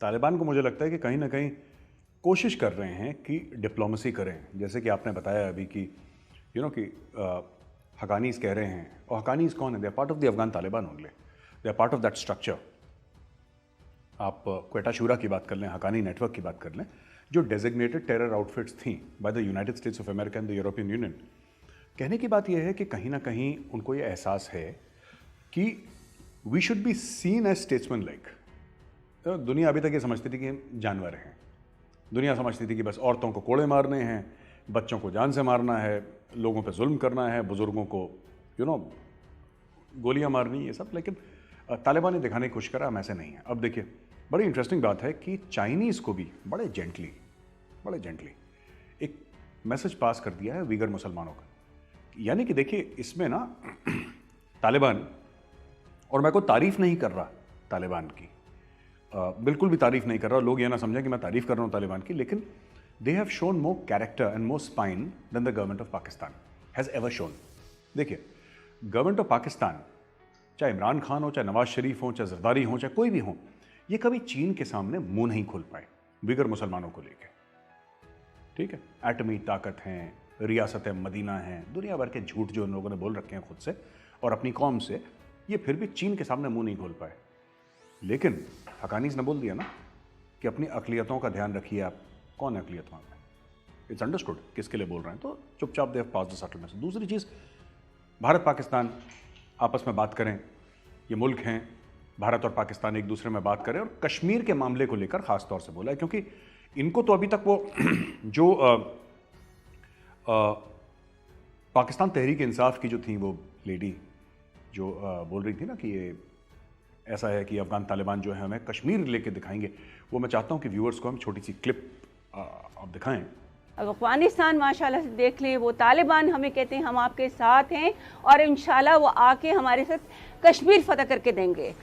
तालिबान को मुझे लगता है कि कहीं ना कहीं कोशिश कर रहे हैं कि डिप्लोमेसी करें, जैसे कि आपने बताया अभी कि कि हकानीज कह रहे हैं, और हकानीज कौन है? They are part of the Afghan Taliban only, they are part of that structure. आप क्वेटा शूरा की बात कर लें, हकानी नेटवर्क की बात कर लें, जो डेजिग्नेटेड टेरर आउटफिट्स थी by the United states of America and the European union. कहने की बात यह है कि कहीं ना कहीं उनको ये एहसास है कि we should be seen as statesman like. दुनिया अभी तक ये समझती थी कि जानवर हैं, दुनिया समझती थी कि बस औरतों को कोड़े मारने हैं, बच्चों को जान से मारना है, लोगों पे जुल्म करना है, बुजुर्गों को गोलियां मारनी, ये सब। लेकिन तालिबान ने दिखाने की कोशिश करा हम ऐसे नहीं हैं। अब देखिए, बड़ी इंटरेस्टिंग बात है कि चाइनीज़ को भी बड़े जेंटली एक मैसेज पास कर दिया है वीगर मुसलमानों का। यानी कि देखिए, इसमें ना तालिबान, और मैं कोई तारीफ नहीं कर रहा तालिबान की, बिल्कुल भी तारीफ नहीं कर रहा, लोग ये ना समझें कि मैं तारीफ कर रहा हूँ तालिबान की, लेकिन they have shown more character and more spine than the government of Pakistan has ever shown. देखिए, गवर्नमेंट ऑफ पाकिस्तान, चाहे इमरान खान हो, चाहे नवाज शरीफ हो, चाहे जरदारी हो, चाहे कोई भी हो, ये कभी चीन के सामने मुंह नहीं खोल पाए बिगर मुसलमानों को लेकर। ठीक है, एटमी ताकत हैं, रियासत मदीना हैं, दुनिया भर के झूठ जो उन लोगों ने बोल रखे हैं खुद से और अपनी कौम से, ये फिर भी चीन के सामने मुंह नहीं खोल पाए। लेकिन हकानीज ने बोल दिया ना कि अपनी अकलियतों का ध्यान रखिए। आप कौन है अकलियत वहाँ पे? इट्स अंडरस्टूड किसके लिए बोल रहे हैं, तो चुपचाप they have passed the settlement. दूसरी चीज़, भारत पाकिस्तान आपस में बात करें, ये मुल्क हैं, भारत और पाकिस्तान एक दूसरे में बात करें, और कश्मीर के मामले को लेकर खास तौर से बोला है, क्योंकि इनको तो अभी तक वो जो पाकिस्तान तहरीक इंसाफ की जो थी वो लेडी जो बोल रही थी ना कि ये ऐसा है कि अफगान तालिबान जो है हमें कश्मीर लेके दिखाएंगे, वो मैं चाहता हूं कि व्यूअर्स को हम छोटी सी क्लिप आप दिखाएं। अफगानिस्तान माशाल्लाह से देख ले, वो तालिबान हमें कहते हैं हम आपके साथ हैं और इंशाल्लाह वो आके हमारे साथ कश्मीर फतह करके देंगे।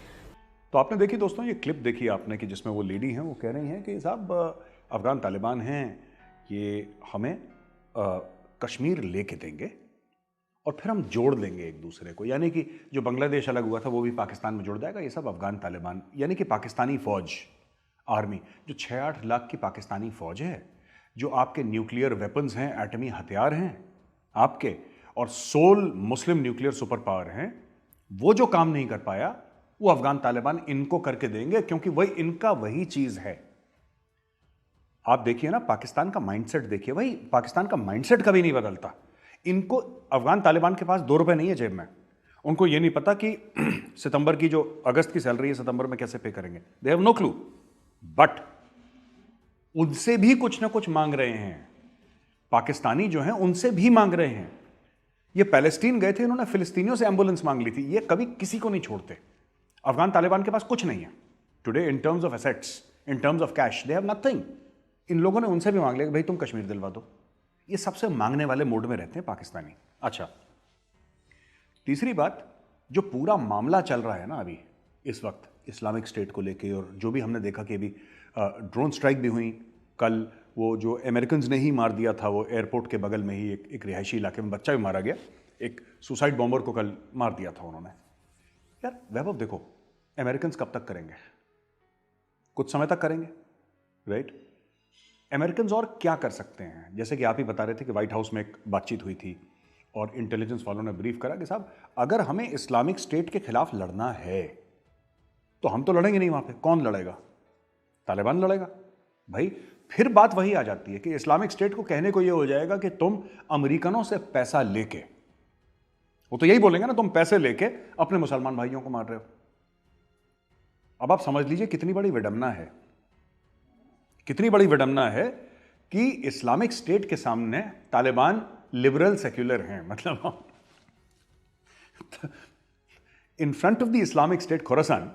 तो आपने देखी दोस्तों, ये क्लिप देखी आपने कि जिसमें वो लेडी हैं, वो कह रही हैं कि साहब अफगान तालिबान हैं, ये हमें कश्मीर लेके देंगे और फिर हम जोड़ देंगे एक दूसरे को। यानी कि जो बांग्लादेश अलग हुआ था वो भी पाकिस्तान में जुड़ जाएगा। ये सब अफगान तालिबान, यानी कि पाकिस्तानी फ़ौज, आर्मी, जो 6-8 लाख की पाकिस्तानी फ़ौज है, जो आपके न्यूक्लियर वेपन्स हैं, एटमी हथियार हैं आपके, और 16 मुस्लिम न्यूक्लियर सुपर पावर हैं, वो जो काम नहीं कर पाया वो अफगान तालिबान इनको करके देंगे, क्योंकि वही इनका वही चीज़ है। आप देखिए ना, पाकिस्तान का माइंडसेट देखिए, भाई पाकिस्तान का माइंडसेट कभी नहीं बदलता। इनको, अफगान तालिबान के पास 2 रुपए नहीं है जेब में, उनको ये नहीं पता कि सितंबर की जो अगस्त की सैलरी है सितंबर में कैसे पे करेंगे, they have no clue. But उनसे भी कुछ ना कुछ मांग रहे हैं, पाकिस्तानी जो हैं उनसे भी मांग रहे हैं। ये पैलेस्टीन गए थे, इन्होंने फिलिस्तीनियों से एम्बुलेंस मांग ली थी, ये कभी किसी को नहीं छोड़ते। अफगान तालिबान के पास कुछ नहीं है today in terms of assets, in terms of cash, they have nothing. इन लोगों ने उनसे भी मांग लिया कि भाई तुम कश्मीर दिलवा दो। ये सबसे मांगने वाले मोड में रहते हैं पाकिस्तानी। अच्छा, तीसरी बात, जो पूरा मामला चल रहा है ना अभी इस वक्त इस्लामिक स्टेट को लेके, और जो भी हमने देखा कि अभी ड्रोन स्ट्राइक भी हुई कल, वो जो अमेरिकन ने ही मार दिया था, वो एयरपोर्ट के बगल में ही एक रिहायशी इलाके में बच्चा भी मारा गया, एक सुसाइड बॉम्बर को कल मार दिया था उन्होंने। यार वैभव देखो, अमेरिकन कब तक करेंगे? कुछ समय तक करेंगे, राइट? अमेरिकन और क्या कर सकते हैं? जैसे कि आप ही बता रहे थे कि व्हाइट हाउस में एक बातचीत हुई थी और इंटेलिजेंस वालों ने ब्रीफ करा कि साहब अगर हमें इस्लामिक स्टेट के खिलाफ लड़ना है तो हम तो लड़ेंगे नहीं, वहां पे कौन लड़ेगा? तालिबान लड़ेगा। भाई फिर बात वही आ जाती है कि इस्लामिक स्टेट को कहने को ये हो जाएगा कि तुम अमेरिकनों से पैसा लेके, वो तो यही बोलेंगे ना, तुम पैसे लेके अपने मुसलमान भाइयों को मार रहे हो। अब आप समझ लीजिए कितनी बड़ी विडंबना है, कितनी बड़ी विडंबना है कि इस्लामिक स्टेट के सामने तालिबान लिबरल सेक्युलर हैं। मतलब in front of the Islamic State Khorasan,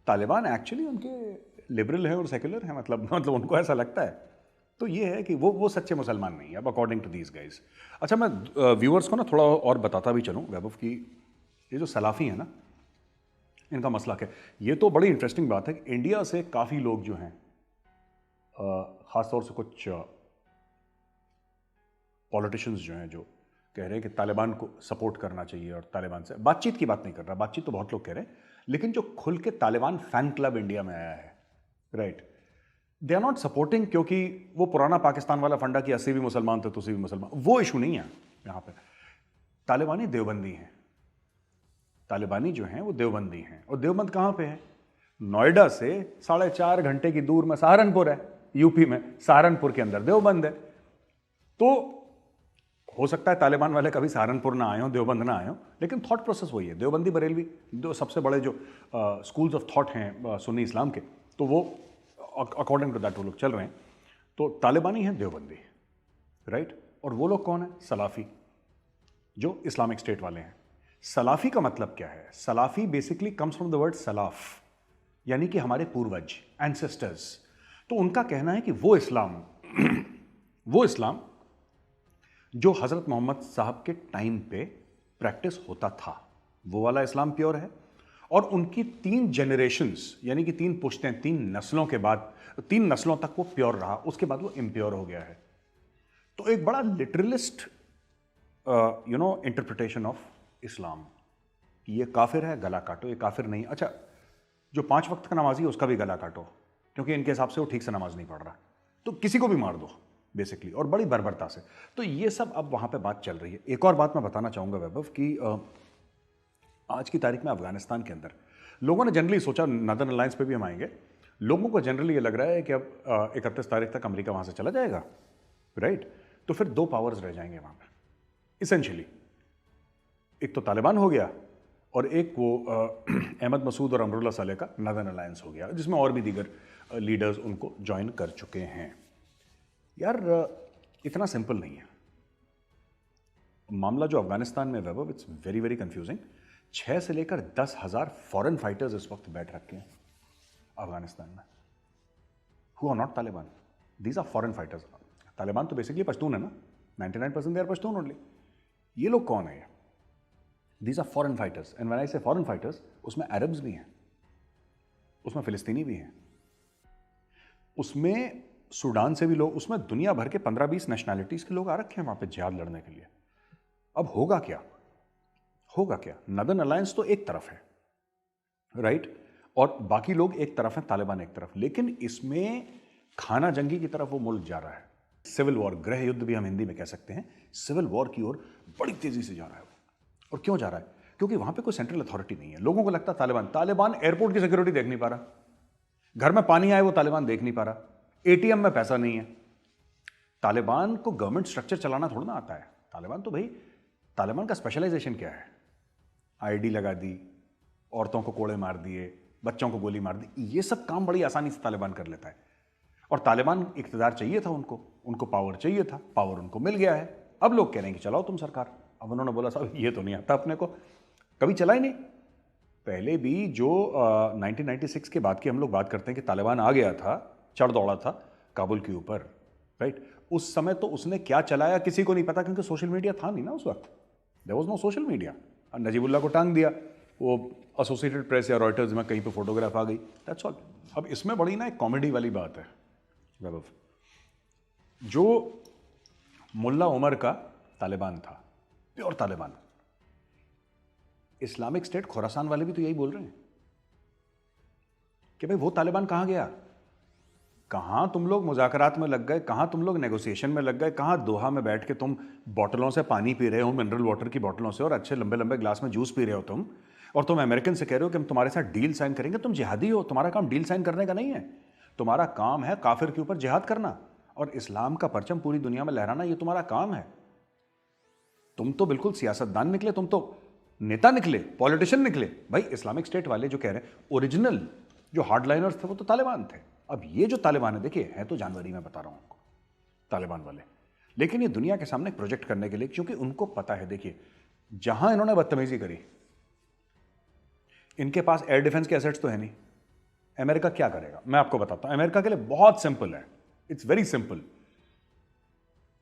Taliban actually उनके लिबरल है और सेक्युलर है। मतलब उनको ऐसा लगता है। तो ये है कि वो सच्चे मुसलमान नहीं है अब अकॉर्डिंग टू दीज गाइज। अच्छा, मैं व्यूअर्स को ना थोड़ा और बताता भी चलूँ वैभव की, ये जो सलाफी है ना, इनका मसला क्या है। ये तो बड़ी इंटरेस्टिंग बात है कि इंडिया से काफ़ी लोग जो हैं, ख़ासतौर से कुछ पॉलिटिशियंस जो हैं, जो कह रहे हैं कि तालिबान को सपोर्ट करना चाहिए और तालिबान से बातचीत की बात नहीं कर रहा, बातचीत तो बहुत लोग कह रहे हैं, लेकिन जो खुल के तालिबान फ़ैन क्लब इंडिया में आया है, right, they are not supporting, क्योंकि वो पुराना पाकिस्तान वाला फंडा कि 80 भी मुसलमान थे तुसी भी मुसलमान, वो इशू नहीं है यहां पे। तालिबानी देवबंदी हैं, तालिबानी जो हैं वो देवबंदी हैं। और देवबंद कहां पे है? नोएडा से 4.5 घंटे की दूर में सहारनपुर है, यूपी में सहारनपुर के अंदर देवबंद है। तो हो सकता है तालिबान वाले कभी सहारनपुर ना आए हो, देवबंद ना आए हो, लेकिन थॉट प्रोसेस वही है। देवबंदी बरेलवी दो सबसे बड़े जो स्कूल्स ऑफ थॉट हैं सुन्नी इस्लाम के, तो वो अकॉर्डिंग टू दैट वो लोग चल रहे हैं। तो तालिबानी हैं देवबंदी, राइट। और वो लोग कौन है? सलाफी, जो इस्लामिक स्टेट वाले हैं। सलाफी का मतलब क्या है? सलाफी basically comes from the word सलाफ, यानी कि हमारे पूर्वज, एंसेस्टर्स। तो उनका कहना है कि वो इस्लाम जो हजरत मोहम्मद साहब के टाइम पे प्रैक्टिस होता था, वो वाला इस्लाम प्योर है। और उनकी 3 जनरेशंस, यानी कि 3 पुश्तें, 3 नस्लों के बाद, 3 नस्लों तक वो प्योर रहा, उसके बाद वो इम्प्योर हो गया है। तो एक बड़ा लिटरलिस्ट इंटरप्रिटेशन ऑफ इस्लाम कि ये काफिर है, गला काटो, ये काफिर नहीं। अच्छा, जो 5 वक्त का नमाजी है उसका भी गला काटो, क्योंकि इनके हिसाब से वो ठीक से नमाज नहीं पढ़ रहा, तो किसी को भी मार दो बेसिकली, और बड़ी बर्बरता से। तो ये सब अब वहां पे बात चल रही है। एक और बात मैं बताना चाहूंगा वैभव कि आज की तारीख में अफगानिस्तान के अंदर लोगों ने जनरली सोचा, नॉर्दर्न अलायंस पे भी हम आएंगे, लोगों को जनरली ये लग रहा है कि अब 31 तारीख तक अमेरिका वहां से चला जाएगा, राइट। तो फिर 2 पावर्स रह जाएंगे वहां पे इसेंशियली। एक तो तालिबान हो गया, और एक वो अहमद मसूद और अमरुल्लाह सालेह का नॉर्दर्न अलायंस हो गया, जिसमें और भी दीगर लीडर्स उनको ज्वाइन कर चुके हैं। यार इतना सिंपल नहीं है मामला जो अफगानिस्तान में वैभव, इट्स वेरी वेरी कंफ्यूजिंग। 6 से लेकर 10,000 फॉरेन फाइटर्स इस वक्त बैठ रखे हैं अफगानिस्तान में, who are not Taliban, these are foreign fighters. Taliban तो बेसिकली पश्तून है ना, 99% दे आर पश्तून ओनली। ये लोग कौन है? These are foreign fighters, and when I say foreign fighters, उसमें अरब्स भी हैं, उसमें फिलिस्तीनी भी हैं, उसमें सूडान से भी लोग, उसमें दुनिया भर के 15-20 नेशनैलिटीज के लोग आ रखे हैं वहां पे जिहाद लड़ने के लिए। अब होगा क्या? होगा क्या? नॉर्दर्न अलायंस तो एक तरफ है, राइट, और बाकी लोग एक तरफ हैं, तालिबान एक तरफ। लेकिन इसमें खाना जंगी की तरफ वो मुल्क जा रहा है, सिविल वॉर, गृह युद्ध भी हम हिंदी में कह सकते हैं, सिविल वॉर की ओर बड़ी तेजी से जा रहा है वो। और क्यों जा रहा है? क्योंकि वहां पे कोई सेंट्रल अथॉरिटी नहीं है। लोगों को लगता है तालिबान एयरपोर्ट की सिक्योरिटी देख नहीं पा रहा, घर में पानी आए वो तालिबान देख नहीं पा रहा, एटीएम में पैसा नहीं है। तालिबान को गवर्नमेंट स्ट्रक्चर चलाना थोड़ा ना आता है। तालिबान तो भाई, तालिबान का स्पेशलाइजेशन क्या है? आईडी लगा दी, औरतों को कोड़े मार दिए, बच्चों को गोली मार दी, ये सब काम बड़ी आसानी से तालिबान कर लेता है। और तालिबान इक़्तिदार चाहिए था उनको पावर चाहिए था, पावर उनको मिल गया है। अब लोग कह रहे हैं कि चलाओ तुम सरकार। अब उन्होंने बोला साहब ये तो नहीं आता अपने को, कभी चला ही नहीं। पहले भी जो 1996 के बाद की हम लोग बात करते हैं कि तालिबान आ गया था, चढ़ दौड़ा था काबुल के ऊपर, राइट, उस समय तो उसने क्या चलाया किसी को नहीं पता, क्योंकि सोशल मीडिया था नहीं ना उस वक्त, there was no social media. Najibullah को टांग दिया, वो एसोसिएटेड प्रेस या रॉयटर्स में कहीं पे फोटोग्राफ आ गई, दैट्स ऑल। अब इसमें बड़ी ना एक कॉमेडी वाली बात है वैभव, जो मुल्ला उमर का तालिबान था, pure Taliban, Islamic State Khorasan वाले भी तो यही बोल रहे हैं कि भाई वो तालिबान कहां गया, कहां तुम लोग मुज़ाकरात में लग गए, कहां तुम लोग नेगोशिएशन में लग गए, कहां दोहा में बैठ के तुम बोतलों से पानी पी रहे हो, मिनरल वाटर की बोतलों से, और अच्छे लंबे लंबे ग्लास में जूस पी रहे हो तुम, और तुम अमेरिकन से कह रहे हो कि हम तुम्हारे साथ डील साइन करेंगे। तुम जिहादी हो, तुम्हारा काम डील साइन करने का नहीं है, तुम्हारा काम है काफिर के ऊपर जिहाद करना और इस्लाम का परचम पूरी दुनिया में लहराना, ये तुम्हारा काम है। तुम तो बिल्कुल सियासतदान निकले, तुम तो नेता निकले, पॉलिटिशियन निकले। भाई इस्लामिक स्टेट वाले जो कह रहे हैं, ओरिजिनल जो हार्डलाइनर्स थे वो तो तालिबान थे। अब ये जो तालिबान है, देखिए है तो जानवरी, मैं बता रहा हूं आपको, तालिबान वाले, लेकिन ये दुनिया के सामने प्रोजेक्ट करने के लिए, क्योंकि उनको पता है, देखिए जहां इन्होंने बदतमीजी करी, इनके पास एयर डिफेंस के एसेट्स तो है नहीं। अमेरिका क्या करेगा मैं आपको बताता हूं। अमेरिका के लिए बहुत सिंपल है, इट्स वेरी सिंपल।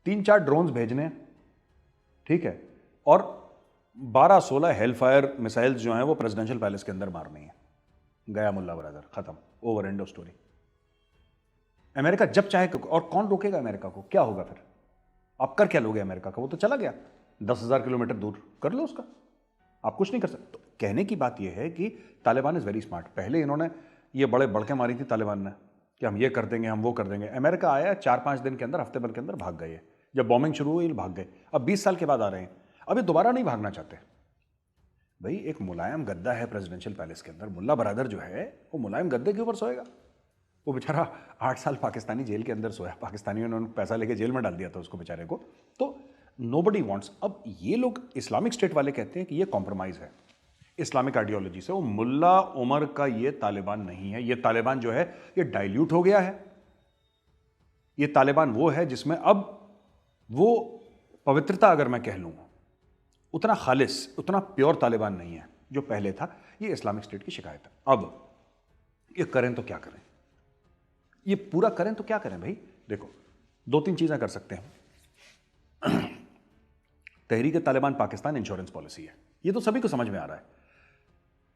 3-4 ड्रोन्स भेजने, ठीक है, और 12-16 हेलफायर मिसाइल्स जो हैं वो प्रेसिडेंशियल पैलेस के अंदर मारनी है। गया मुल्ला ब्रदर, खत्म, over, end of story. America जब चाहे, और कौन रोकेगा अमेरिका को? क्या होगा फिर? आप कर क्या लोगे अमेरिका का? वो तो चला गया 10,000 किलोमीटर दूर, कर लो उसका, आप कुछ नहीं कर सकते। तो कहने की बात यह है कि तालिबान इज वेरी स्मार्ट। पहले इन्होंने ये बड़े बड़के मारी थी तालिबान ने, कि हम ये कर देंगे, हम वो कर देंगे। अमेरिका आया 4-5 दिन के अंदर, हफ्ते भर के अंदर भाग गए। जब बॉम्बिंग शुरू हुई भाग गए। अब 20 साल के बाद आ रहे हैं, अभी दोबारा नहीं भागना चाहते। भाई एक मुलायम गद्दा है प्रेसिडेंशियल पैलेस के अंदर, मुल्ला बरादर जो है वो मुलायम गद्दे के ऊपर सोएगा। वो बेचारा 8 साल पाकिस्तानी जेल के अंदर सोया, पाकिस्तानियों ने उनको पैसा लेके जेल में डाल दिया था उसको बेचारे को। तो नोबडी वांट्स। अब ये लोग इस्लामिक स्टेट वाले कहते हैं कि ये कॉम्प्रोमाइज है इस्लामिक आइडियोलॉजी से। वो मुल्ला उमर का ये तालिबान नहीं है। ये तालिबान जो है ये डाइल्यूट हो गया है। ये तालिबान वो है जिसमें अब वो पवित्रता, अगर मैं कह लूं, उतना खालिस, उतना प्योर तालिबान नहीं है जो पहले था। ये इस्लामिक स्टेट की शिकायत है। अब ये करें तो क्या करें, ये पूरा करें तो क्या करें भाई? देखो 2-3 चीजें कर सकते हैं। तहरीक तालिबान पाकिस्तान इंश्योरेंस पॉलिसी है, ये तो सभी को समझ में आ रहा है।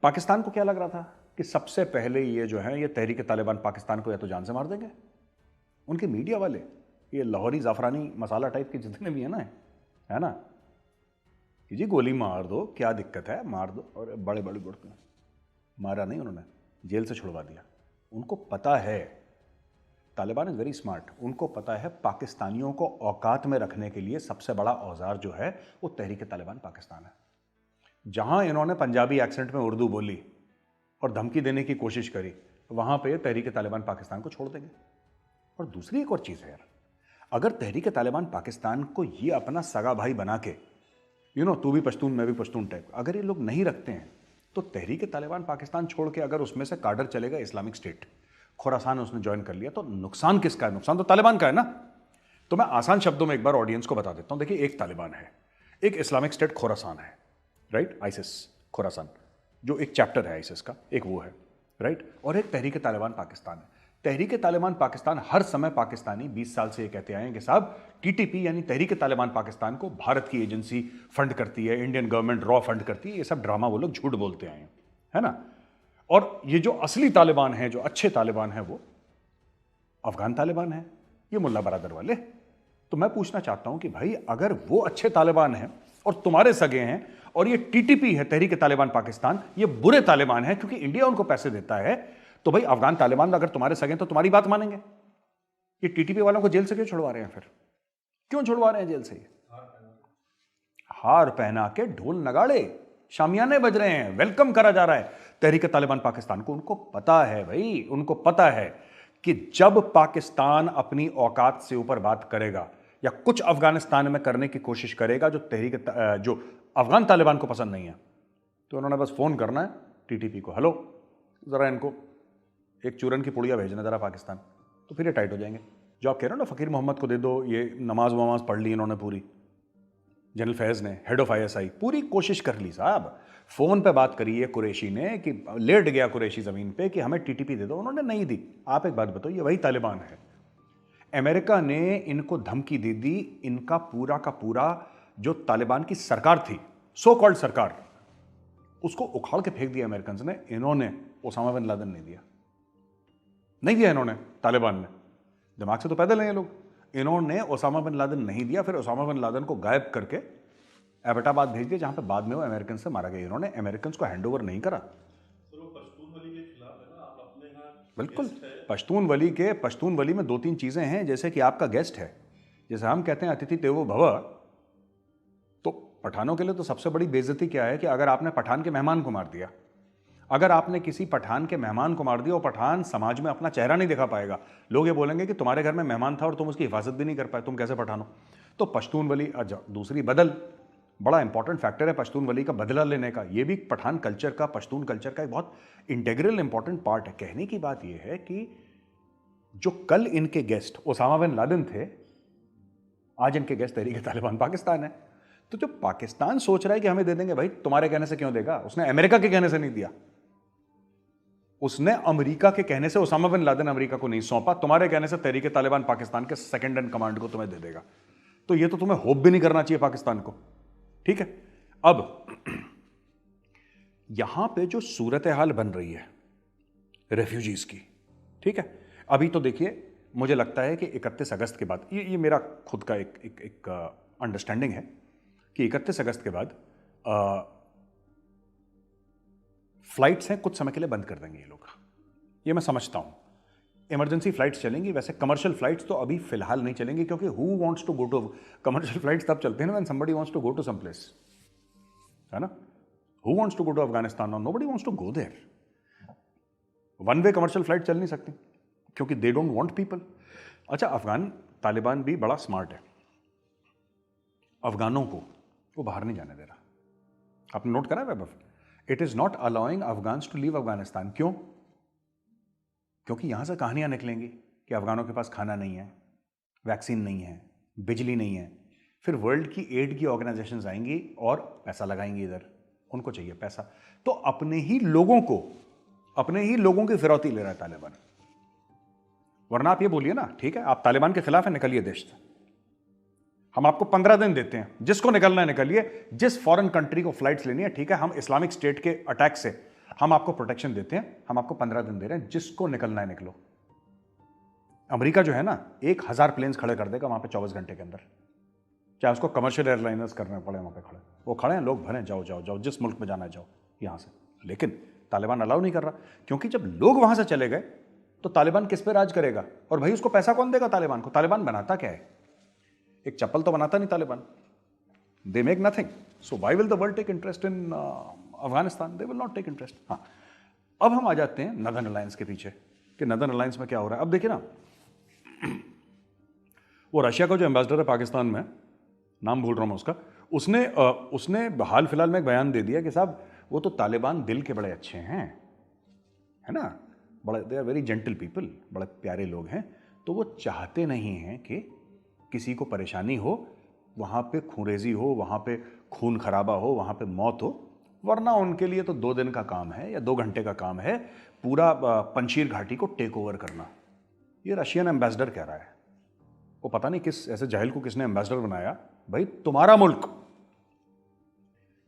पाकिस्तान को क्या लग रहा था कि सबसे पहले ये जो है ये तहरीक तालिबान पाकिस्तान को या तो जान से मार देंगे। उनके मीडिया वाले ये लाहौरी जाफरानी मसाला टाइप के जितने भी है ना, कि जी गोली मार दो, क्या दिक्कत है, मार दो। और बड़े बड़े गुड़ते मारा नहीं उन्होंने, जेल से छुड़वा दिया। उनको पता है, तालिबान इज वेरी स्मार्ट, उनको पता है पाकिस्तानियों को औकात में रखने के लिए सबसे बड़ा औजार जो है वो तहरीक तालिबान पाकिस्तान है। जहां इन्होंने पंजाबी एक्सेंट में उर्दू बोली और धमकी देने की कोशिश करी, वहां पे तहरीक तालिबान पाकिस्तान को छोड़ देंगे। और दूसरी एक और चीज है यार, अगर तहरीक तालिबान पाकिस्तान को ये अपना सगा भाई बना के, तू भी पश्तून मैं भी पश्तून टाइप, अगर ये लोग नहीं रखते हैं तो तहरीक तालिबान पाकिस्तान छोड़ के अगर उसमें से काडर चलेगा इस्लामिक स्टेट, खुरासान उसने ज्वाइन कर लिया, तो नुकसान किसका है? नुकसान तो तालिबान का है ना। तो मैं आसान शब्दों में एक बार ऑडियंस को बता देता हूं। देखिए, एक तालिबान है, एक इस्लामिक स्टेट खुरासान है, राइट, आइसिस खुरासान जो एक चैप्टर है आइसिस का, एक वो है, राइट, और एक तहरीक तालिबान पाकिस्तान है। तहरीक तालिबान पाकिस्तान हर समय पाकिस्तानी 20 साल से ये कहते आए हैं कि साहब टीटीपी यानी तहरीक तालिबान पाकिस्तान को भारत की एजेंसी फंड करती है, इंडियन गवर्नमेंट रॉ फंड करती है। ये सब ड्रामा वो लोग झूठ बोलते आए हैं, है ना। और ये जो असली तालिबान है, जो अच्छे तालिबान है, वो अफगान तालिबान है, ये मुल्ला बरादर वाले। तो मैं पूछना चाहता हूं कि भाई अगर वो अच्छे तालिबान हैं और तुम्हारे सगे हैं, और ये टीटीपी है तहरीक तालिबान पाकिस्तान, ये बुरे तालिबान है क्योंकि इंडिया उनको पैसे देता है, तो भाई अफगान तालिबान अगर तुम्हारे सगे हैं तो तुम्हारी बात मानेंगे। ये टीटीपी वालों को जेल से क्यों छुड़वा रहे हैं? फिर क्यों छुड़वा रहे हैं जेल से? हार पहना के ढोल नगाड़े शामियाने बज रहे हैं, वेलकम करा जा रहा है तहरीक तालिबान पाकिस्तान को। उनको पता है भाई, उनको पता है कि जब पाकिस्तान अपनी औकात से ऊपर बात करेगा या कुछ अफगानिस्तान में करने की कोशिश करेगा जो अफगान तालिबान को पसंद नहीं है, तो उन्होंने बस फोन करना है टीटीपी को, हेलो जरा इनको एक चूरन की पुड़िया भेजना जरा पाकिस्तान, तो फिर ये टाइट हो जाएंगे। जो आप कह रहे हो ना फकीर मोहम्मद को दे दो, ये नमाज वमाज पढ़ ली इन्होंने पूरी, जनरल फैज ने, हेड ऑफ आईएसआई, पूरी कोशिश कर ली साहब, फोन पे बात करी है कुरैशी ने कि लेट गया कुरैशी जमीन पे कि हमें टीटीपी दे दो, उन्होंने नहीं दी। आप एक बात बताओ, ये वही तालिबान है। अमेरिका ने इनको धमकी दे दी, इनका पूरा का पूरा जो तालिबान की सरकार थी, सो कॉल्ड सरकार, उसको उखाड़ के फेंक दिया अमेरिकन ने। इन्होंने ओसामा बिन लादेन नहीं दिया, नहीं दिया इन्होंने, तालिबान ने। दिमाग से तो पैदल हैं ये लोग। इन्होंने ओसामा बिन लादेन नहीं दिया, फिर ओसामा बिन लादेन को गायब करके एबटाबाद भेज दिया, जहां पे बाद में वो अमेरिकन से मारा गया। इन्होंने अमेरिकन को हैंडओवर नहीं करा। बिल्कुल, पश्तून वली में 2-3 चीजें हैं, जैसे कि आपका गेस्ट है, जैसे हम कहते हैं अतिथि देवो भव, तो पठानों के लिए तो सबसे बड़ी बेइज्जती क्या है कि अगर आपने पठान के मेहमान को मार दिया, अगर आपने किसी पठान के मेहमान को मार दिया, और पठान समाज में अपना चेहरा नहीं दिखा पाएगा, लोग ये बोलेंगे कि तुम्हारे घर में मेहमान था और तुम उसकी हिफाजत भी नहीं कर पाए, तुम कैसे पठान हो? तो पश्तून वली, दूसरी बदल, बड़ा इंपॉर्टेंट फैक्टर है पश्तून वली का बदला लेने का। ये भी पठान कल्चर का, पश्तून कल्चर का एक बहुत इंटेग्रल इंपॉर्टेंट पार्ट है। कहने की बात यह है कि जो कल इनके गेस्ट ओसामा बिन लादेन थे, आज इनके गेस्ट तहरीक तालिबान पाकिस्तान है। तो जो पाकिस्तान सोच रहा है कि हमें दे देंगे, भाई तुम्हारे कहने से क्यों देगा? उसने अमेरिका के कहने से नहीं दिया, उसने अमेरिका के कहने से ओसामा बिन लादेन अमेरिका को नहीं सौंपा, तुम्हारे कहने से तहरीक तालिबान पाकिस्तान के सेकंड इन कमांड को तुम्हें दे देगा। तो ये तो तुम्हें होप भी नहीं करना चाहिए पाकिस्तान को, ठीक है। अब यहां पे जो सूरत हाल बन रही है रेफ्यूजीज की, ठीक है, अभी तो देखिए मुझे लगता है कि 31 अगस्त के बाद, ये मेरा खुद का एक अंडरस्टैंडिंग है कि 31 अगस्त के बाद फ्लाइट्स हैं कुछ समय के लिए बंद कर देंगे ये लोग, ये मैं समझता हूं। इमरजेंसी फ्लाइट्स चलेंगी, वैसे कमर्शियल फ्लाइट्स तो अभी फिलहाल नहीं चलेंगी, क्योंकि who wants to go to, commercial flights तब चलते हैं ना when somebody wants to go to some place, है ना। Who wants to go to Afghanistan और nobody wants to go there. One way commercial flight चल नहीं सकती क्योंकि दे डोंट वांट पीपल। अच्छा, अफगान तालिबान भी बड़ा स्मार्ट है, अफगानों को वो बाहर नहीं जाने दे रहा। आपने नोट करा Vaibhav, it is not allowing Afghans to leave Afghanistan. क्यों? क्योंकि यहां से कहानियां निकलेंगी कि अफगानों के पास खाना नहीं है, वैक्सीन नहीं है, बिजली नहीं है। फिर वर्ल्ड की एड की ऑर्गेनाइजेशंस आएंगी और पैसा लगाएंगी इधर, उनको चाहिए पैसा। तो अपने ही लोगों की फिरौती ले रहा है तालिबान। वरना आप ये बोलिए ना, ठीक है आप तालिबान के खिलाफ है, निकलिए देश से, हम आपको 15 दिन देते हैं, जिसको निकलना है निकलिए, जिस फॉरेन कंट्री को फ्लाइट्स लेनी है, ठीक है हम इस्लामिक स्टेट के अटैक से हम आपको प्रोटेक्शन देते हैं, हम आपको 15 दिन दे रहे हैं, जिसको निकलना है निकलो। अमेरिका जो है ना 1000 प्लेन्स खड़े कर देगा वहां पे 24 घंटे के अंदर, चाहे उसको कमर्शियल एयरलाइनर्स करने पड़े, वहां पे खड़े, वो खड़े हैं, लोग भरें, जाओ जाओ जाओ, जिस मुल्क में जाना है जाओ यहां से। लेकिन तालिबान अलाउ नहीं कर रहा, क्योंकि जब लोग वहां से चले गए तो तालिबान किस पे राज करेगा? और भाई उसको पैसा कौन देगा तालिबान को? तालिबान बनाता क्या है? एक चप्पल तो बनाता नहीं Taliban, they make nothing. So why will the world take interest in Afghanistan? They will not take interest. हाँ, अब हम आ जाते हैं नदर्न अलायंस के पीछे कि नदर्न अलायंस में क्या हो रहा है। अब देखिए ना, वो रशिया का जो एम्बेसडर है पाकिस्तान में, नाम भूल रहा हूं मैं उसका, उसने हाल फिलहाल में एक बयान दे दिया कि साहब वो तो तालिबान दिल के बड़े अच्छे हैं, है ना, बड़े, they are very gentle people, बड़े प्यारे लोग हैं, तो वो चाहते नहीं हैं कि किसी को परेशानी हो, वहाँ पे खूंरेजी हो, वहाँ पे खून खराबा हो, वहाँ पे मौत हो। वरना उनके लिए तो 2 दिन का काम है या 2 घंटे का काम है पूरा पंशीर घाटी को टेक ओवर करना। ये रशियन एम्बेसडर कह रहा है। वो पता नहीं किस ऐसे जाहिल को किसने एम्बेसडर बनाया। भाई तुम्हारा मुल्क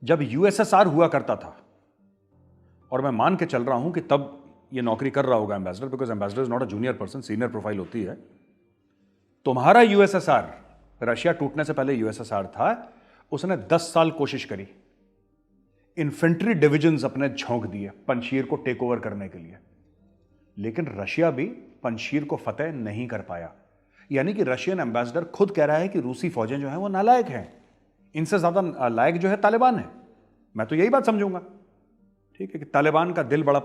जब यूएसएसआर हुआ करता था, और मैं मान के चल रहा हूं कि तब ये नौकरी कर रहा होगा ambassador, because ambassador is not a junior person, senior profile होती है। तुम्हारा यूएसएसआर, रशिया टूटने से पहले यूएसएसआर था, उसने 10 साल कोशिश करी, इन्फेंट्री डिविजन्स अपने झोंक दिए पंशीर को टेक ओवर करने के लिए, लेकिन रशिया भी पंशीर को फतेह नहीं कर पाया। यानी कि रशियन एम्बेसडर खुद कह रहा है कि रूसी फौजें जो हैं वो नालायक हैं, इनसे ज्यादा लायक जो है तालिबान है। मैं तो यही बात समझूंगा, ठीक है, कि तालिबान का दिल बड़ा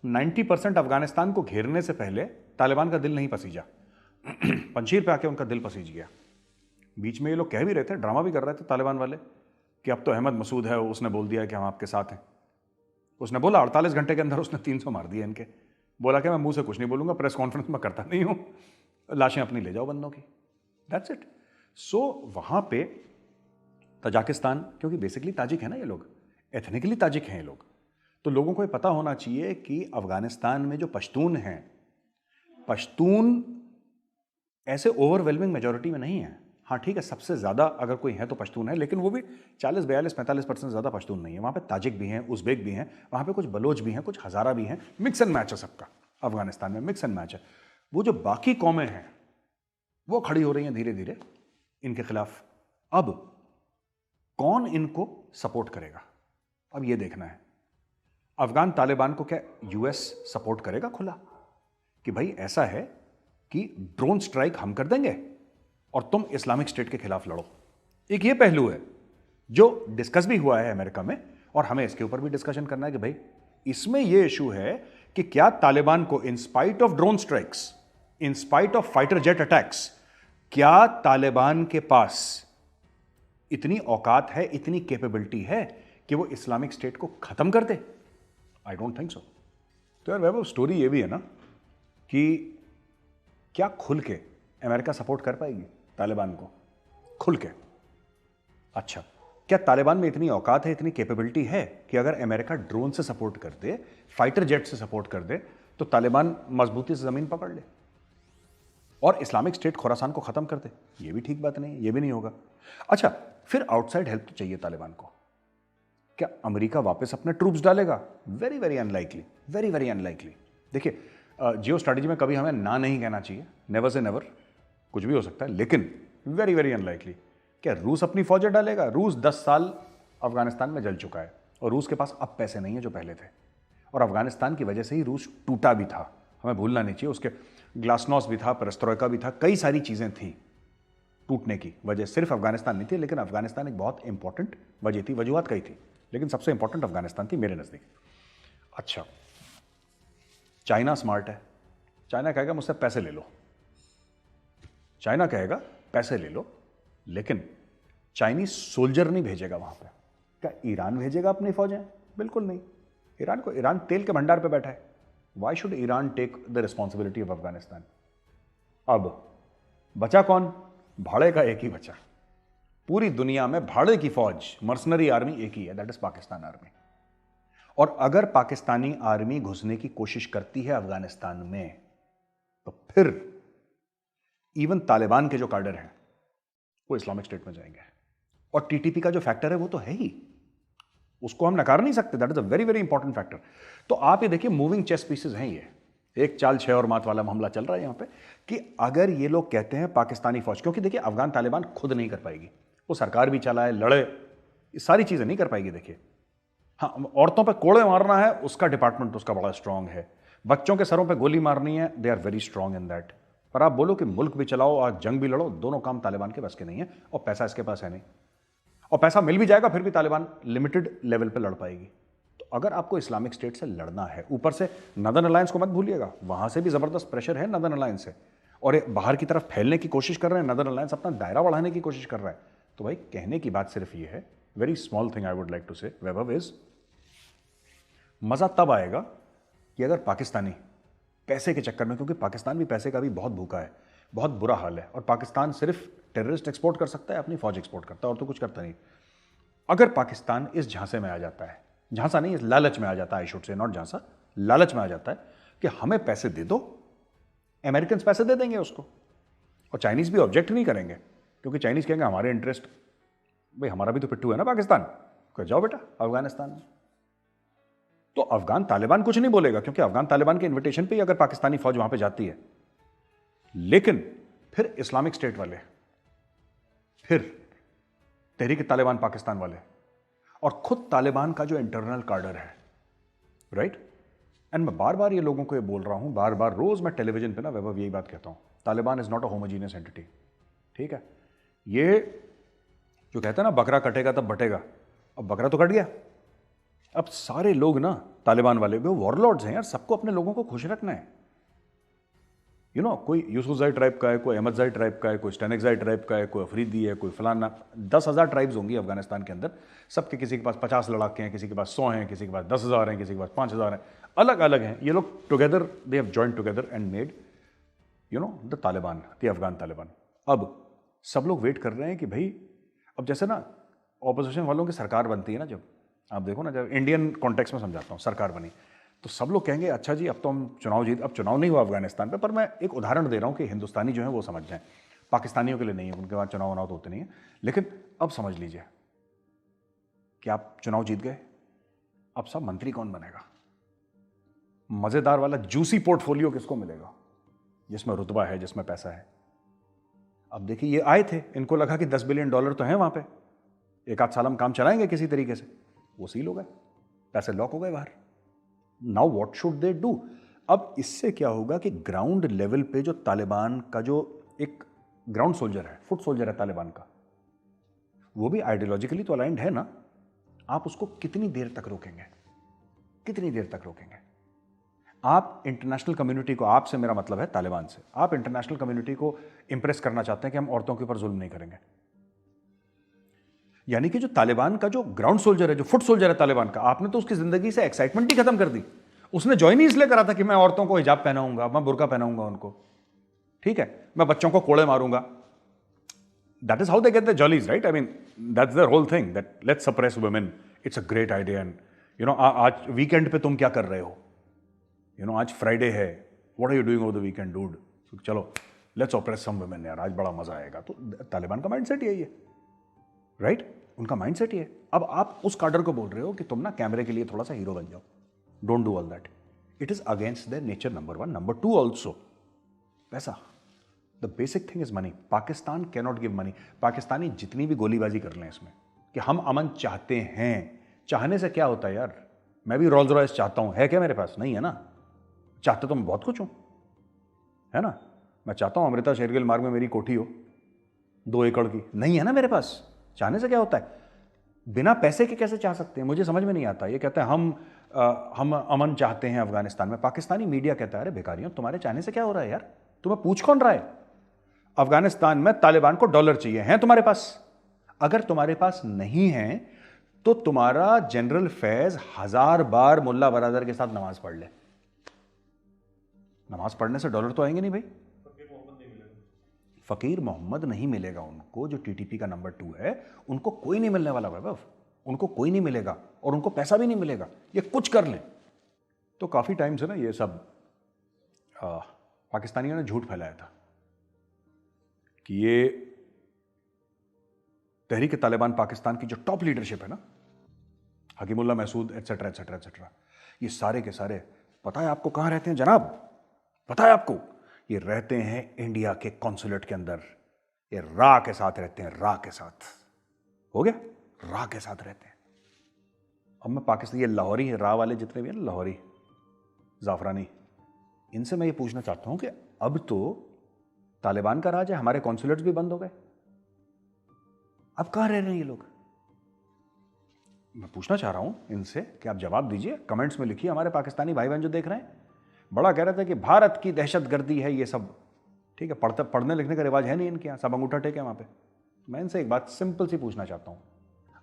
90% अफगानिस्तान को घेरने से पहले तालिबान का दिल नहीं पसीजा, पंशीर पे आके उनका दिल पसीज गया। बीच में ये लोग कह भी रहे थे, ड्रामा भी कर रहे थे तालिबान वाले, कि अब तो अहमद मसूद है, उसने बोल दिया कि हम आपके साथ हैं। उसने बोला 48 घंटे के अंदर उसने 300 मार दिए इनके। बोला कि मैं मुंह से कुछ नहीं बोलूंगा, प्रेस कॉन्फ्रेंस में करता नहीं हूं, लाशें अपनी ले जाओ बंदों की, दैट्स इट। सो वहां पे तजाकिस्तान, क्योंकि बेसिकली ताजिक है ना ये लोग, एथनिकली ताजिक हैं ये लोग, तो लोगों को ये पता होना चाहिए कि अफगानिस्तान में जो पश्तून हैं, पश्तून ऐसे ओवरवेलमिंग मेजॉरिटी में नहीं है। हाँ ठीक है, सबसे ज़्यादा अगर कोई है तो पश्तून है, लेकिन वो भी 40, 42, 45% ज़्यादा पश्तून नहीं है। वहाँ पे ताजिक भी हैं, उज़्बेक भी हैं, वहाँ पे कुछ बलोच भी हैं, कुछ हज़ारा भी हैं, मिक्स एंड मैच है सबका। अफगानिस्तान में मिक्स एंड मैच है। वो जो बाकी कौमें हैं वो खड़ी हो रही हैं धीरे धीरे इनके खिलाफ। अब कौन इनको सपोर्ट करेगा, अब ये देखना है। अफगान तालिबान को क्या यूएस सपोर्ट करेगा खुला कि भाई ऐसा है कि ड्रोन स्ट्राइक हम कर देंगे और तुम इस्लामिक स्टेट के खिलाफ लड़ो? एक ये पहलू है जो डिस्कस भी हुआ है अमेरिका में, और हमें इसके ऊपर भी डिस्कशन करना है कि भाई इसमें यह इशू है कि क्या तालिबान को in spite of drone strikes, in spite of fighter jet attacks, क्या तालिबान के पास इतनी औकात है, इतनी कैपेबिलिटी है कि वो इस्लामिक स्टेट को खत्म कर दे? I don't think so. तो यार वैभव, स्टोरी ये भी है ना कि क्या खुल के अमेरिका सपोर्ट कर पाएगी तालिबान को खुल के? अच्छा, क्या तालिबान में इतनी औकात है, इतनी कैपेबिलिटी है कि अगर अमेरिका ड्रोन से सपोर्ट कर दे, फाइटर जेट से सपोर्ट कर दे, तो तालिबान मजबूती से जमीन पकड़ ले और इस्लामिक स्टेट खुरासान को खत्म कर दे? ये भी ठीक बात नहीं है, ये भी नहीं होगा। अच्छा, फिर आउटसाइड हेल्प तो चाहिए तालिबान को। क्या अमेरिका वापस अपने ट्रूप्स डालेगा? Very very unlikely, very very unlikely. देखिए, जियो स्ट्रैटेजी में कभी हमें ना नहीं कहना चाहिए, नेवर से नेवर, कुछ भी हो सकता है, लेकिन वेरी वेरी अनलाइकली। क्या रूस अपनी फौजें डालेगा? रूस 10 साल अफगानिस्तान में जल चुका है और रूस के पास अब पैसे नहीं है जो पहले थे, और अफगानिस्तान की वजह से ही रूस टूटा भी था। हमें भूलना नहीं चाहिए। उसके ग्लासनॉस्ट भी था, पेरेस्ट्रोइका भी था, कई सारी चीज़ें थी टूटने की वजह। सिर्फ अफगानिस्तान नहीं थी, लेकिन अफगानिस्तान एक बहुत इंपॉर्टेंट वजह थी। वजूहत कई थी, लेकिन सबसे इंपॉर्टेंट अफगानिस्तान थी मेरे नज़दीक। अच्छा, चाइना स्मार्ट है। चाइना कहेगा मुझसे पैसे ले लो, चाइना कहेगा पैसे ले लो, लेकिन चाइनीज सोल्जर नहीं भेजेगा वहां पे। क्या ईरान भेजेगा अपनी फौजें? बिल्कुल नहीं। ईरान तेल के भंडार पे बैठा है। Why should Iran take the responsibility of Afghanistan? अब बचा कौन? भाड़े का एक ही बचा। पूरी दुनिया में भाड़े की फौज, मर्सनरी आर्मी एक ही है, दैट इज पाकिस्तान आर्मी। और अगर पाकिस्तानी आर्मी घुसने की कोशिश करती है अफगानिस्तान में, तो फिर इवन तालिबान के जो कार्डर हैं वो इस्लामिक स्टेट में जाएंगे। और टीटीपी का जो फैक्टर है वो तो है ही, उसको हम नकार नहीं सकते। That is a very very important factor. तो आप ये देखिए, मूविंग चेस पीसेस हैं ये। एक चाल 6 और मात वाला मामला चल रहा है यहां पे, कि अगर ये लोग कहते हैं पाकिस्तानी फौज, क्योंकि देखिए अफगान तालिबान खुद नहीं कर पाएगी, वो सरकार भी चलाए, लड़े, ये सारी चीजें नहीं कर पाएगी। देखिए हाँ, औरतों पे कोड़े मारना है, उसका डिपार्टमेंट उसका बड़ा स्ट्रांग है। बच्चों के सरों पे गोली मारनी है, they are very strong in that. पर आप बोलो कि मुल्क भी चलाओ और जंग भी लड़ो, दोनों काम तालिबान के बस के नहीं है, और पैसा इसके पास है नहीं। और पैसा मिल भी जाएगा फिर भी तालिबान लिमिटेड लेवल पे लड़ पाएगी। तो अगर आपको इस्लामिक स्टेट से लड़ना है, ऊपर से नदर्न अलायंस को मत भूलिएगा, वहां से भी जबरदस्त प्रेशर है नदर्न अलायंस से, और ये बाहर की तरफ फैलने की कोशिश कर रहे हैं। नदर्न अलायंस अपना दायरा बढ़ाने की कोशिश कर रहा है। तो भाई कहने की बात सिर्फ ये है, very small thing I would like to say Vaibhav is, मजा तब आएगा कि अगर पाकिस्तानी पैसे के चक्कर में, क्योंकि पाकिस्तान भी पैसे का भी बहुत भूखा है, बहुत बुरा हाल है, और पाकिस्तान सिर्फ टेररिस्ट एक्सपोर्ट कर सकता है, अपनी फौज एक्सपोर्ट करता है, और तो कुछ करता नहीं। अगर पाकिस्तान इस झांसे में आ जाता है, झांसा नहीं, इस लालच में आ जाता है, आई शुड से नॉट झांसा, लालच में आ जाता है कि हमें पैसे दे दो, अमेरिकन पैसे दे देंगे उसको, और चाइनीज भी ऑब्जेक्ट नहीं करेंगे, क्योंकि चाइनीज कहेंगे हमारे इंटरेस्ट, भाई हमारा भी तो पिट्ठू है ना पाकिस्तान, कह जाओ बेटा अफगानिस्तान में। तो अफगान तालिबान कुछ नहीं बोलेगा, क्योंकि अफगान तालिबान के इन्विटेशन पे ही अगर पाकिस्तानी फौज वहां पे जाती है। लेकिन फिर इस्लामिक स्टेट वाले, फिर तहरीक तालिबान पाकिस्तान वाले, और खुद तालिबान का जो इंटरनल कार्डर है, राइट। एंड मैं बार बार ये लोगों को ये बोल रहा हूं, बार बार रोज मैं टेलीविजन पे ना वैभव यही बात कहता हूं, Taliban is not a homogeneous entity. ठीक है, ये जो कहते हैं ना बकरा कटेगा तब बटेगा, अब बकरा तो कट गया। अब सारे लोग ना तालिबान वाले भी वॉरलॉर्ड्स हैं यार, सबको अपने लोगों को खुश रखना है। यू नो, कोई यूसुफजाई ट्राइब का है, कोई अहमदजाई ट्राइब का है, कोई स्टेनिकजाई ट्राइब का है, कोई अफरीदी है, कोई फलाना, 10,000 ट्राइब्स होंगी अफगानिस्तान के अंदर। सबके किसी के पास 50 लड़ाके हैं, किसी के पास 100 हैं, किसी के पास 10,000 हैं, किसी के पास 5,000 हैं, अलग अलग हैं। ये लोग together, they have joined together and made you know the Taliban, the Afghan Taliban. अब सब लोग वेट कर रहे हैं कि भाई, अब जैसे ना ऑपोजिशन वालों की सरकार बनती है ना, जब आप देखो ना, जब इंडियन कॉन्टेक्स्ट में समझाता हूँ, सरकार बनी तो सब लोग कहेंगे अच्छा जी अब तो हम चुनाव जीत, अब चुनाव नहीं हुआ अफगानिस्तान पे, पर मैं एक उदाहरण दे रहा हूँ कि हिंदुस्तानी जो है वो समझ जाएं, पाकिस्तानियों के लिए नहीं है, उनके बाद चुनाव वुनाव तो होते नहीं है। लेकिन अब समझ लीजिए कि आप चुनाव जीत गए, अब सब मंत्री कौन बनेगा, मजेदार वाला जूसी पोर्टफोलियो किसको मिलेगा, जिसमें रुतबा है, जिसमें पैसा है। अब देखिए, ये आए थे, इनको लगा कि $10 बिलियन तो हैं वहां पे, एक आध साल हम काम चलाएंगे किसी तरीके से, वो सील हो गए, पैसे लॉक हो गए बाहर। Now what should they do? अब इससे क्या होगा कि ग्राउंड लेवल पे जो तालिबान का जो एक ग्राउंड सोल्जर है, फुट सोल्जर है तालिबान का, वो भी आइडियोलॉजिकली तो अलाइंड है ना, आप उसको कितनी देर तक रोकेंगे, कितनी देर तक रोकेंगे? आप इंटरनेशनल कम्युनिटी को, आपसे मेरा मतलब है तालिबान से, आप इंटरनेशनल कम्युनिटी को इंप्रेस करना चाहते हैं कि हम औरतों के ऊपर जुल्म नहीं करेंगे। यानी कि जो तालिबान का जो ग्राउंड सोल्जर है, जो फुट सोल्जर है तालिबान का, आपने तो उसकी जिंदगी से एक्साइटमेंट ही खत्म कर दी। उसने ज्वाइन ही इसलिए करा था कि मैं औरतों को हिजाब पहनाऊंगा, मैं बुर्का पहनाऊंगा उनको, ठीक है, मैं बच्चों को कोड़े मारूंगा। That is how they get the jollies, right? I mean that's their whole thing, that let's suppress women, it's a great idea. And you know, आज वीकेंड पे तुम क्या कर रहे हो, यू नो आज फ्राइडे है, what are you doing over the weekend dude, चलो लेट्स ऑपरेस सम वुमेन यार, आज बड़ा मजा आएगा। तो तालिबान का माइंडसेट यही है, राइट? उनका माइंडसेट ये है। अब आप उस कार्डर को बोल रहे हो कि तुम ना कैमरे के लिए थोड़ा सा हीरो बन जाओ, don't do all that, it is against their nature, number 1। Number 2 also पैसा, the basic thing is money. Pakistan can not give money. Pakistani जितनी भी गोलीबाजी कर लें इसमें कि हम अमन चाहते हैं, चाहने से क्या होता है यार? मैं भी रोल्स रॉयस चाहता हूं, है क्या मेरे पास? नहीं है ना, चाहते तो मैं बहुत कुछ हूं, है ना। मैं चाहता हूं अमृता शेरगिल मार्ग में मेरी कोठी हो 2 एकड़ की, नहीं है ना मेरे पास। चाहने से क्या होता है? बिना पैसे के कैसे चाह सकते हैं, मुझे समझ में नहीं आता। ये कहते हैं हम अमन चाहते हैं अफगानिस्तान में। पाकिस्तानी मीडिया कहता है अरे भिखारियों, तुम्हारे चाहने से क्या हो रहा है यार, तुम्हें पूछ कौन रहा है? अफगानिस्तान में तालिबान को डॉलर चाहिए, हैं तुम्हारे पास? अगर तुम्हारे पास नहीं है तो तुम्हारा जनरल फैज 1000 बार मुल्ला बरादर के साथ नमाज पढ़ ले, नमाज पढ़ने से डॉलर तो आएंगे नहीं भाई। फकीर मोहम्मद नहीं मिलेगा उनको, जो टीटीपी का नंबर 2 है, उनको कोई नहीं मिलने वाला वैभव, उनको कोई नहीं मिलेगा और उनको पैसा भी नहीं मिलेगा। ये कुछ कर लें तो काफी टाइम से ना ये सब पाकिस्तानियों ने झूठ फैलाया था कि ये तहरीक तालिबान पाकिस्तान की जो टॉप लीडरशिप है ना, Hakimullah Mehsud etcetera etcetera etcetera, ये सारे के सारे पता है आपको कहां रहते हैं जनाब? पता है आपको? ये रहते हैं इंडिया के कॉन्सुलेट के अंदर। ये रा के साथ रहते हैं, रा के साथ। हो गया? रा के साथ रहते हैं। अब मैं पाकिस्तान, ये लाहौरी है, रा वाले जितने भी हैं ना, लाहौरी जाफरानी, इनसे मैं ये पूछना चाहता हूं कि अब तो तालिबान का राज है, हमारे कॉन्सुलेट्स भी बंद हो गए, अब कहां रह रहे हैं ये लोग? मैं पूछना चाह रहा हूं इनसे कि आप जवाब दीजिए, कमेंट्स में लिखिए। हमारे पाकिस्तानी भाई बहन जो देख रहे हैं, बड़ा कह रहे थे कि भारत की दहशतगर्दी है ये सब, ठीक है, पढ़ने लिखने का रिवाज है नहीं इनके यहाँ, सब अंगूठा टेके वहाँ पे। मैं इनसे एक बात सिंपल सी पूछना चाहता हूँ।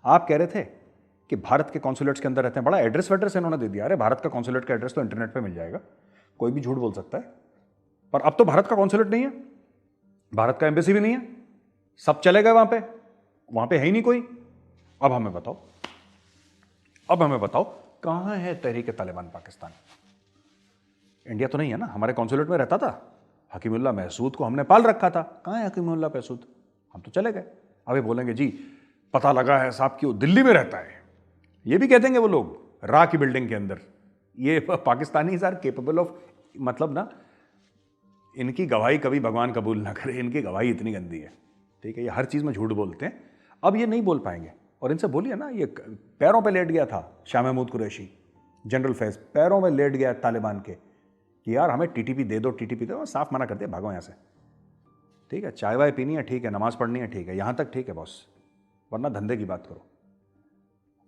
आप कह रहे थे कि भारत के कॉन्सुलेट्स के अंदर रहते हैं, बड़ा एड्रेस वेड्रेस इन्होंने दे दिया। अरे भारत का कॉन्सुलेट का एड्रेस तो इंटरनेट पर मिल जाएगा, कोई भी झूठ बोल सकता है। पर अब तो भारत का कॉन्सुलेट नहीं है, भारत का एम्बेसी भी नहीं है, सब चले गए वहाँ पे है ही नहीं कोई। अब हमें बताओ कहाँ है तहरीक तालिबान पाकिस्तान? इंडिया तो नहीं है ना, हमारे कॉन्सुलेट में रहता था। हकीमुल्ला महसूद को हमने पाल रखा था, कहाँ है हकीमुल्ला महसूद? हम तो चले गए। अभी बोलेंगे जी पता लगा है साहब कि वो दिल्ली में रहता है, ये भी कह देंगे वो लोग, रा की बिल्डिंग के अंदर। ये पाकिस्तानी आर केपेबल ऑफ, मतलब ना, इनकी गवाही कभी भगवान कबूल ना करे, इनकी गवाही इतनी गंदी है, ठीक है। ये हर चीज़ में झूठ बोलते हैं। अब ये नहीं बोल पाएंगे। और इनसे बोलिए ना, ये पैरों पे लेट गया था शाह महमूद कुरैशी, जनरल फैज पैरों में लेट गया तालिबान के कि यार हमें टीटीपी दे दो, टीटीपी दो। साफ मना कर दिया, भागो यहाँ से, ठीक है। चाय वाय पीनी है ठीक है, नमाज पढ़नी है ठीक है, यहाँ तक ठीक है बॉस, वरना धंधे की बात करो।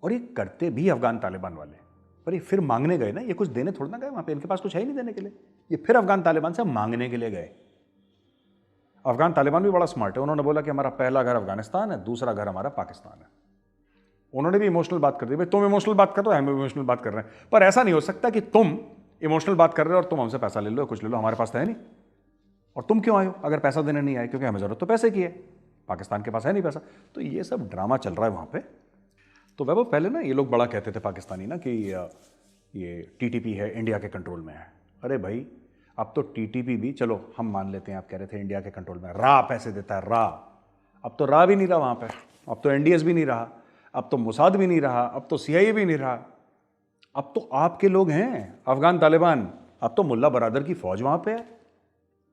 और ये करते भी अफगान तालिबान वाले, पर ये फिर मांगने गए ना, ये कुछ देने थोड़ा ना गए वहाँ पे, इनके पास कुछ है ही नहीं देने के लिए। ये फिर अफगान तालिबान से मांगने के लिए गए। अफगान तालिबान भी बड़ा स्मार्ट है, उन्होंने बोला कि हमारा पहला घर अफगानिस्तान है, दूसरा घर हमारा पाकिस्तान है। उन्होंने भी इमोशनल बात कर दी, भाई तुम इमोशनल बात कर रहे हो, हम इमोशनल बात कर रहे हैं, पर ऐसा नहीं हो सकता कि तुम इमोशनल बात कर रहे हो और तुम हमसे पैसा ले लो, कुछ ले लो, हमारे पास तो है नहीं। और तुम क्यों आए हो अगर पैसा देने नहीं आए? क्योंकि हमें जरूरत तो पैसे की है, पाकिस्तान के पास है नहीं पैसा। तो ये सब ड्रामा चल रहा है वहाँ पे। तो वैभव पहले ना ये लोग बड़ा कहते थे पाकिस्तानी ना कि ये टीटीपी है, इंडिया के कंट्रोल में है। अरे भाई अब तो टीटीपी भी, चलो हम मान लेते हैं, आप कह रहे थे इंडिया के कंट्रोल में, रा पैसे देता है, रा। अब तो रा भी नहीं रहा वहाँ पे, अब तो एनडीएस भी नहीं रहा, अब तो मोसाद भी नहीं रहा, अब तो सीआईए भी नहीं रहा। अब तो आपके लोग हैं अफगान तालिबान, अब तो मुल्ला बरादर की फौज वहां पे है,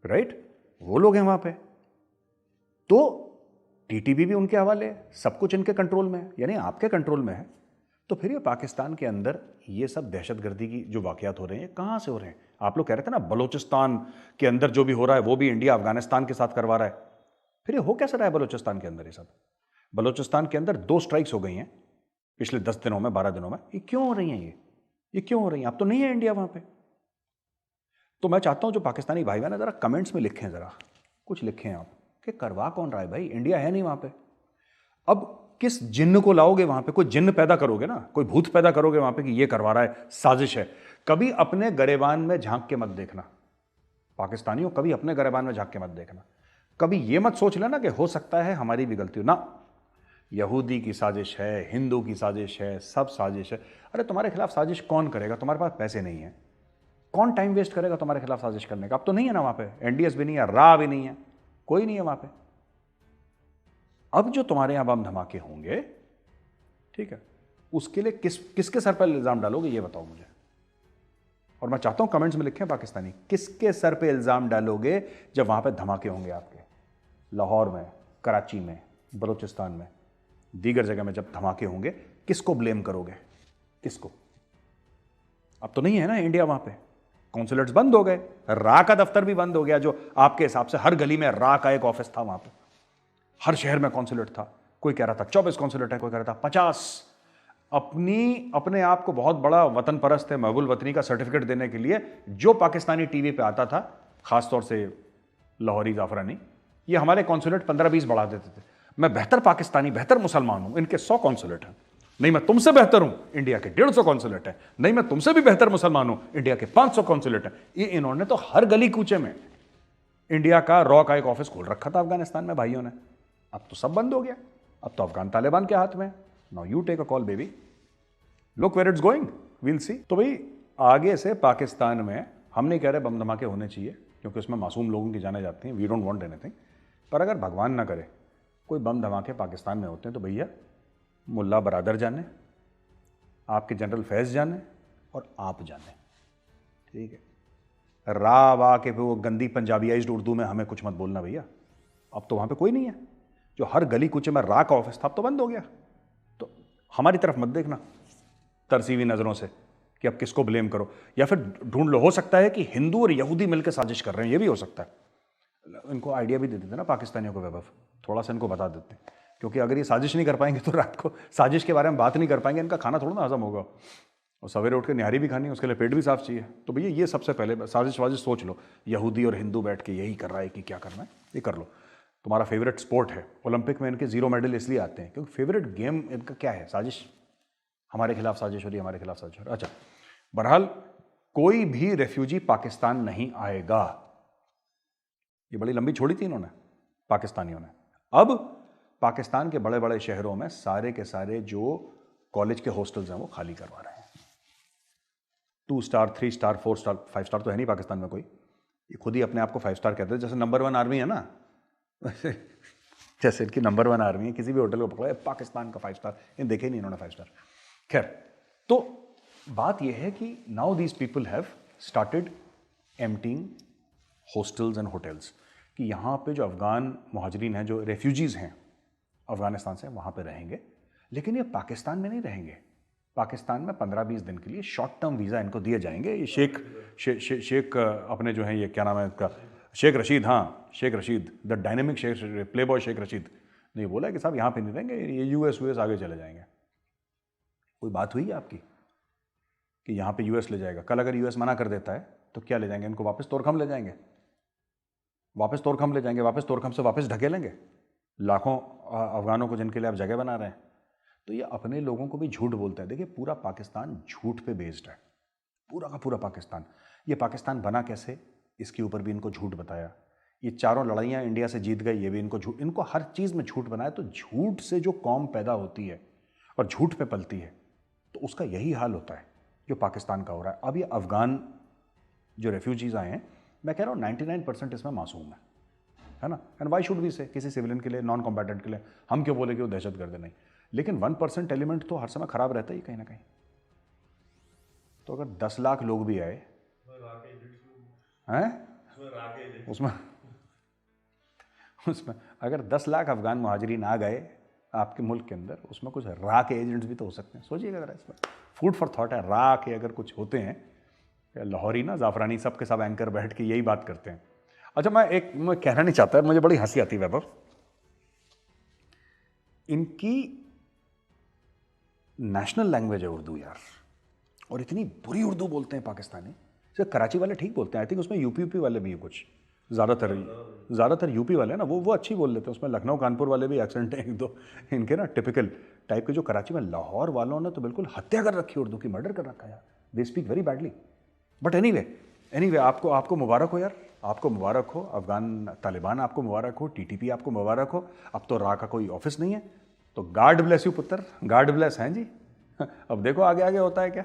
राइट, वो लोग हैं वहां पे। तो टीटीपी भी उनके हवाले है, सब कुछ इनके कंट्रोल में है, यानी आपके कंट्रोल में है। तो फिर ये पाकिस्तान के अंदर ये सब दहशतगर्दी की जो वाकयात हो रहे हैं, कहां से हो रहे हैं? आप लोग कह रहे थे ना बलोचिस्तान के अंदर जो भी हो रहा है वो भी इंडिया अफगानिस्तान के साथ करवा रहा है। फिर ये हो कैसे रहा है बलोचिस्तान के अंदर? ये सब बलोचिस्तान के अंदर 2 स्ट्राइक्स हो गई हैं पिछले 10 दिनों में, 12 दिनों में। ये क्यों हो रही हैं? ये क्यों हो रही हैं? अब तो नहीं है इंडिया वहां पे। तो मैं चाहता हूं जो पाकिस्तानी भाई बहन है, जरा कमेंट्स में लिखें, जरा कुछ लिखें आप कि करवा कौन रहा है भाई? इंडिया है नहीं वहां पे। अब किस जिन्न को लाओगे वहां पे? कोई जिन्न पैदा करोगे ना, कोई भूत पैदा करोगे वहां पे कि ये करवा रहा है, साजिश है। कभी अपने गरेबान में झांक के मत देखना पाकिस्तानियों, कभी अपने गरेबान में झांक के मत देखना। कभी ये मत सोच लेना कि हो सकता है हमारी भी गलती हो ना। यहूदी की साजिश है, हिंदू की साजिश है, सब साजिश है। अरे तुम्हारे खिलाफ साजिश कौन करेगा? तुम्हारे पास पैसे नहीं है, कौन टाइम वेस्ट करेगा तुम्हारे खिलाफ साजिश करने का? अब तो नहीं है ना वहां पे, एनडीएस भी नहीं है, रा भी नहीं है, कोई नहीं है वहां पे। अब जो तुम्हारे यहां बम धमाके होंगे, ठीक है, उसके लिए किसके सर पर इल्जाम डालोगे ये बताओ मुझे। और मैं चाहता हूं कमेंट्स में लिखें पाकिस्तानी, किसके सर पे इल्जाम डालोगे जब वहां पे धमाके होंगे आपके? लाहौर में, कराची में, बलूचिस्तान में, दीगर जगह में जब धमाके होंगे, किसको ब्लेम करोगे? किसको? अब तो नहीं है ना इंडिया वहां पे, कॉन्सुलेट्स बंद हो गए, रा का दफ्तर भी बंद हो गया, जो आपके हिसाब से हर गली में रा का एक ऑफिस था, वहां पे हर शहर में कॉन्सुलेट था। कोई कह रहा था 24 कॉन्सुलेट है, कोई कह रहा था 50। अपने आप को बहुत बड़ा वतन परस्त है, महबूल वतनी का सर्टिफिकेट देने के लिए जो पाकिस्तानी टीवी पे आता था, खासतौर से लाहौरी जाफरानी, ये हमारे कॉन्सुलेट 15-20 बढ़ा देते थे। मैं बेहतर पाकिस्तानी, बेहतर मुसलमान हूं, इनके 100 कॉन्सुलेट हैं। नहीं मैं तुमसे बेहतर हूं, इंडिया के 150 कॉन्सुलेट है। नहीं मैं तुमसे भी बेहतर मुसलमान हूं, इंडिया के 500 कॉन्सुलेट है। ये इन्होंने तो हर गली कूचे में इंडिया का रॉ का एक ऑफिस खोल रखा था अफगानिस्तान में भाइयों ने। अब तो सब बंद हो गया, अब तो अफगान तालिबान के हाथ में। Now you take a call baby, look where it's going, we'll see. तो भाई आगे से पाकिस्तान में हम नहीं कह रहे बम धमाके होने चाहिए, क्योंकि उसमें मासूम लोगों की जाने जाती हैं, वी डोंट वांट एनीथिंग। पर अगर भगवान ना करे कोई बम धमाके पाकिस्तान में होते हैं, तो भैया मुल्ला बरादर जाने, आपके जनरल फैज़ जाने और आप जाने, ठीक है। रा वा के वो गंदी पंजाबियाइज्ड उर्दू में हमें कुछ मत बोलना भैया। अब तो वहाँ पे कोई नहीं है। जो हर गली कूचे में रा का ऑफिस था, अब तो बंद हो गया। तो हमारी तरफ मत देखना तरसी हुई नज़रों से कि अब किसको ब्लेम करो, या फिर ढूंढ लो, हो सकता है कि हिंदू और यहूदी मिलकर साजिश कर रहे हैं, ये भी हो सकता है। इनको आइडिया भी दे देते ना पाकिस्तानियों को, वैभव थोड़ा सा इनको बता देते, क्योंकि अगर ये साजिश नहीं कर पाएंगे तो रात को साजिश के बारे में बात नहीं कर पाएंगे, इनका खाना थोड़ा ना हजम होगा। और सवेरे उठ के निहारी भी खानी है, उसके लिए पेट भी साफ चाहिए। तो भैया ये सबसे पहले साजिश वाजिश सोच लो, यहूदी और हिंदू बैठ के यही कर रहा है कि क्या करना है, ये कर लो। तुम्हारा फेवरेट स्पोर्ट है, ओलंपिक में इनके 0 मेडल इसलिए आते हैं क्योंकि फेवरेट गेम इनका क्या है, साजिश। हमारे खिलाफ साजिश हो रही है, हमारे खिलाफ साजिश हो रही है। अच्छा, बहरहाल कोई भी रेफ्यूजी पाकिस्तान नहीं आएगा। ये बड़ी लंबी छोड़ी थी इन्होंने पाकिस्तानियों ने। अब पाकिस्तान के बड़े बड़े शहरों में सारे के सारे जो कॉलेज के हॉस्टल्स हैं वो खाली करवा रहे हैं। 2 स्टार, 3 स्टार, 4 स्टार, 5 स्टार तो है नहीं पाकिस्तान में कोई, ये खुद ही अपने आप को 5 स्टार कहते हैं। जैसे नंबर 1 आर्मी है ना, जैसे इनकी नंबर 1 आर्मी है, किसी भी होटल को पकड़ा पाकिस्तान का 5 स्टार, ये देखे नहीं इन्होंने 5 स्टार। खैर, तो बात यह है कि now these people have started emptying hostels and hotels, कि यहाँ पे जो अफगान मुहाजिरीन हैं, जो रेफ्यूजीज़ हैं अफगानिस्तान से, वहाँ पे रहेंगे। लेकिन ये पाकिस्तान में नहीं रहेंगे। पाकिस्तान में 15-20 दिन के लिए शॉर्ट टर्म वीज़ा इनको दिए जाएंगे। ये शेख अपने जो हैं, ये क्या नाम है इसका, शेख रशीद, हाँ Sheikh Rashid, the dynamic Sheikh, playboy Sheikh Rashid ने ये बोला कि साहब यहाँ पे नहीं रहेंगे, ये यूएस आगे चले जाएंगे। कोई बात हुई है आपकी कि यहाँ पे यूएस ले जाएगा? कल अगर यूएस मना कर देता है तो क्या ले जाएंगे इनको? वापस तोरखम ले जाएंगे, वापस तोरखम ले जाएंगे, वापस तोरखम से वापस ढकेलेंगे लाखों अफगानों को जिनके लिए आप जगह बना रहे हैं। तो ये अपने लोगों को भी झूठ बोलता है। देखिए, पूरा पाकिस्तान झूठ पे बेस्ड है, पूरा का पूरा पाकिस्तान। ये पाकिस्तान बना कैसे, इसके ऊपर भी इनको झूठ बताया। ये चारों लड़ाइयाँ इंडिया से जीत गई, ये भी इनको झूठ, इनको हर चीज़ में झूठ बनाया। तो झूठ से जो कौम पैदा होती है और झूठ पे पलती है, तो उसका यही हाल होता है जो पाकिस्तान का हो रहा है। अब ये अफगान जो रेफ्यूजीज आए हैं, मैं कह रहा हूँ 99% इसमें मासूम है ना। एंड वाई शुड वी से, किसी सिविलियन के लिए, नॉन कॉम्बैटेंट के लिए हम क्यों बोले कि वो दहशतगर्द नहीं। लेकिन 1% एलिमेंट तो हर समय खराब रहता ही कहीं ना कहीं। तो अगर 10 लाख लोग भी आए हैं उसमें अगर 10 लाख अफगान मुहाजिरीन आ गए आपके मुल्क के अंदर, उसमें कुछ रा के एजेंट्स भी तो हो सकते हैं। सोचिएगा अगर इसमें फूड फॉर थॉट है, रा के अगर कुछ होते हैं, लाहौरी ना जाफरानी सब के सब एंकर बैठ के यही बात करते हैं। अच्छा, मैं कहना नहीं चाहता, मुझे बड़ी हंसी आती है वैभव, इनकी नेशनल लैंग्वेज है उर्दू यार, और इतनी बुरी उर्दू बोलते हैं पाकिस्तानी। सिर्फ कराची वाले ठीक बोलते हैं, आई थिंक उसमें यूपी वाले भी है कुछ, ज़्यादातर यूपी वाले हैं ना, वो अच्छी बोल लेते हैं। उसमें लखनऊ कानपुर वाले भी एक्सेंट हैं एक दो इनके ना, टिपिकल टाइप के। जो कराची में, लाहौर वालों ने तो बिल्कुल हत्या कर रखी उर्दू की, मर्डर कर रखा है यार। They speak very badly. But anyway आपको मुबारक हो यार, आपको मुबारक हो। अफगान तालिबान आपको मुबारक हो, टीटीपी आपको मुबारक हो। अब तो रा का कोई ऑफिस नहीं है, तो गॉड ब्लेस यू पुत्र, गॉड ब्लेस हैं जी। अब देखो आगे आगे होता है क्या।